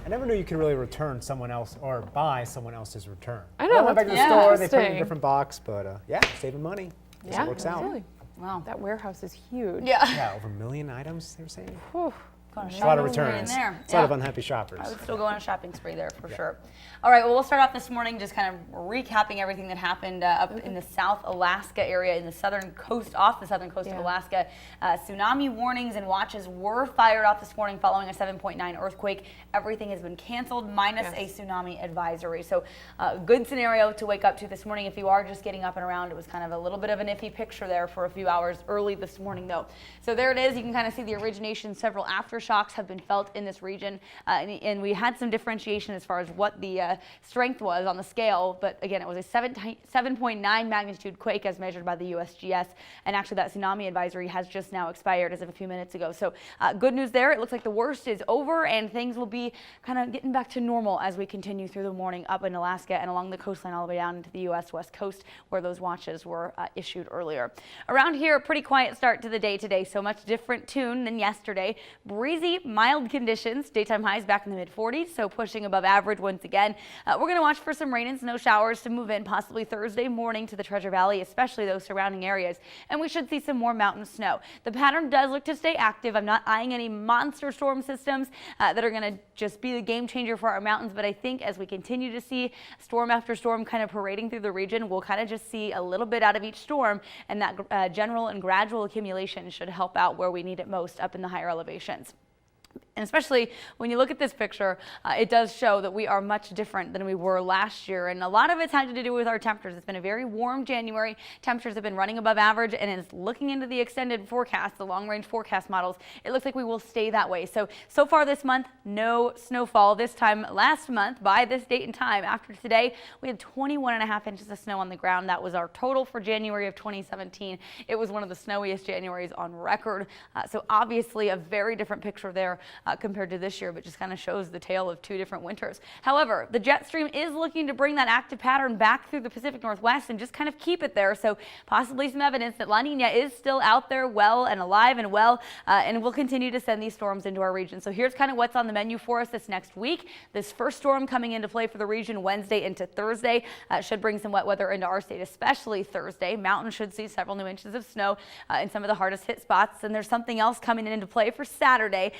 I never knew you could really return someone else or buy someone else's return. I know. I went back to the store, they put it in a different box, but yeah, saving money. Yeah, it works out. Really. Wow. That warehouse is huge. Yeah, over 1 million items, they were saying. Whew. A lot of returns. A lot of unhappy shoppers. I would still go on a shopping spree there for sure. All right, well, we'll start off this morning just kind of recapping everything that happened up in the South Alaska area, in the southern coast, off the southern coast of Alaska. Tsunami warnings and watches were fired off this morning following a 7.9 earthquake. Everything has been canceled, minus a tsunami advisory. So good scenario to wake up to this morning if you are just getting up and around. It was kind of a little bit of an iffy picture there for a few hours early this morning, though. So there it is. You can kind of see the origination. Several aftershocks have been felt in this region, and we had some differentiation as far as what the strength was on the scale, but again, it was a 7.9 magnitude quake as measured by the USGS, and actually that tsunami advisory has just now expired as of a few minutes ago. So good news there. It looks like the worst is over, and things will be kind of getting back to normal as we continue through the morning up in Alaska and along the coastline all the way down into the U.S. West Coast, where those watches were issued earlier. Around here, a pretty quiet start to the day today, so much different tune than yesterday. Breezy, mild conditions, daytime highs back in the mid-40s, so pushing above average once again. We're going to watch for some rain and snow showers to move in possibly Thursday morning to the Treasure Valley, especially those surrounding areas, and we should see some more mountain snow. The pattern does look to stay active. I'm not eyeing any monster storm systems that are going to just be the game changer for our mountains, but I think as we continue to see storm after storm kind of parading through the region, we'll kind of just see a little bit out of each storm, and that general and gradual accumulation should help out where we need it most up in the higher elevations. And especially when you look at this picture, it does show that we are much different than we were last year. And a lot of it's had to do with our temperatures. It's been a very warm January. Temperatures have been running above average, and it's looking into the extended forecast, the long-range forecast models, it looks like we will stay that way. So far this month, no snowfall. This time last month, by this date and time, after today, we had 21.5 inches of snow on the ground. That was our total for January of 2017. It was one of the snowiest Januaries on record. So obviously a very different picture there compared to this year, but just kind of shows the tale of two different winters. However, the jet stream is looking to bring that active pattern back through the Pacific Northwest and just kind of keep it there. So possibly some evidence that La Nina is still out there well and alive and well, and will continue to send these storms into our region. So here's kind of what's on the menu for us this next week. This first storm coming into play for the region Wednesday into Thursday should bring some wet weather into our state, especially Thursday. Mountains should see several new inches of snow in some of the hardest hit spots. And there's something else coming into play for Saturday.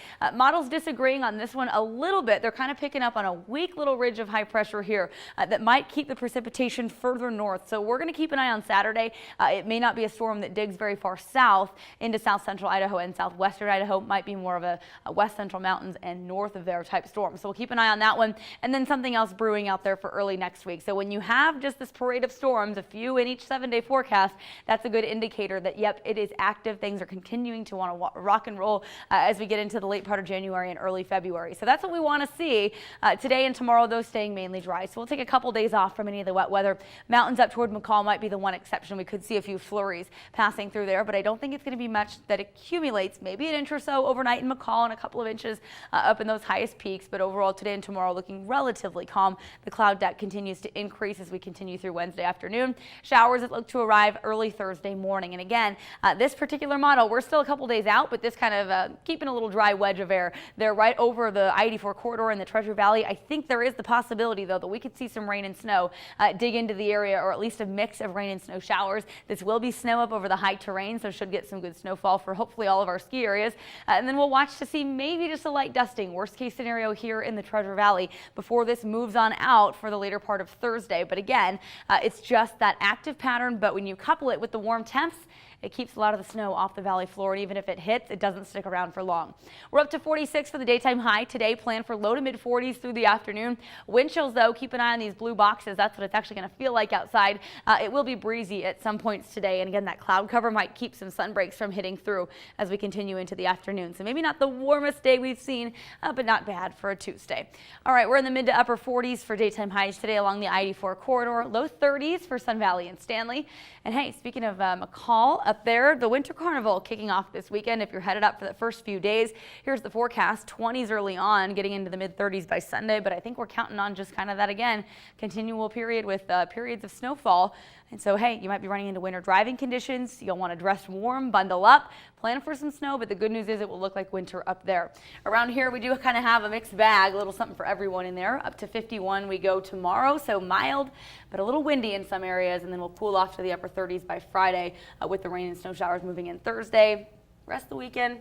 Models disagreeing on this one a little bit. They're kind of picking up on a weak little ridge of high pressure here that might keep the precipitation further north. So we're going to keep an eye on Saturday. It may not be a storm that digs very far south into south central Idaho and southwestern Idaho. Might be more of a west central mountains and north of there type storm. So we'll keep an eye on that one. And then something else brewing out there for early next week. So when you have just this parade of storms, a few in each 7-day forecast, that's a good indicator that, yep, it is active. Things are continuing to want to rock and roll as we get into the late part of January and early February. So that's what we want to see today and tomorrow, those staying mainly dry. So we'll take a couple days off from any of the wet weather. Mountains up toward McCall might be the one exception. We could see a few flurries passing through there, but I don't think it's going to be much that accumulates. Maybe an inch or so overnight in McCall and a couple of inches up in those highest peaks. But overall, today and tomorrow looking relatively calm. The cloud deck continues to increase as we continue through Wednesday afternoon. Showers that look to arrive early Thursday morning. And again, this particular model, we're still a couple days out, but this kind of keeping a little dry wedge of air. They're right over the I-84 corridor in the Treasure Valley. I think there is the possibility, though, that we could see some rain and snow dig into the area, or at least a mix of rain and snow showers. This will be snow up over the high terrain, so should get some good snowfall for hopefully all of our ski areas. And then we'll watch to see maybe just a light dusting, worst case scenario here in the Treasure Valley before this moves on out for the later part of Thursday. But again, it's just that active pattern, but when you couple it with the warm temps, it keeps a lot of the snow off the valley floor, and even if it hits, it doesn't stick around for long. We're up to 46 for the daytime high today, planned for low to mid 40s through the afternoon. Wind chills, though, keep an eye on these blue boxes. That's what it's actually going to feel like outside. It will be breezy at some points today, and again, that cloud cover might keep some sun breaks from hitting through as we continue into the afternoon. So maybe not the warmest day we've seen, but not bad for a Tuesday. All right, we're in the mid to upper 40s for daytime highs today along the I-84 corridor, low 30s for Sun Valley and Stanley. And hey, speaking of McCall, up there. The Winter Carnival kicking off this weekend if you're headed up for the first few days. Here's the forecast, 20s early on, getting into the mid-30s by Sunday, but I think we're counting on just kind of that again, continual period with periods of snowfall. And so, hey, you might be running into winter driving conditions. You'll want to dress warm, bundle up, plan for some snow, but the good news is it will look like winter up there. Around here, we do kind of have a mixed bag, a little something for everyone in there. Up to 51 we go tomorrow, so mild, but a little windy in some areas, and then we'll cool off to the upper 30s by Friday with the rain and snow showers moving in Thursday. Rest of the weekend,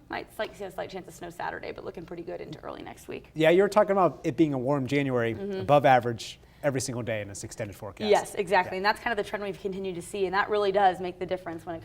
might see a slight chance of snow Saturday, but looking pretty good into early next week. Yeah, you were talking about it being a warm January, above average every single day in this extended forecast. Yes, exactly, and that's kind of the trend we've continued to see, and that really does make the difference when it comes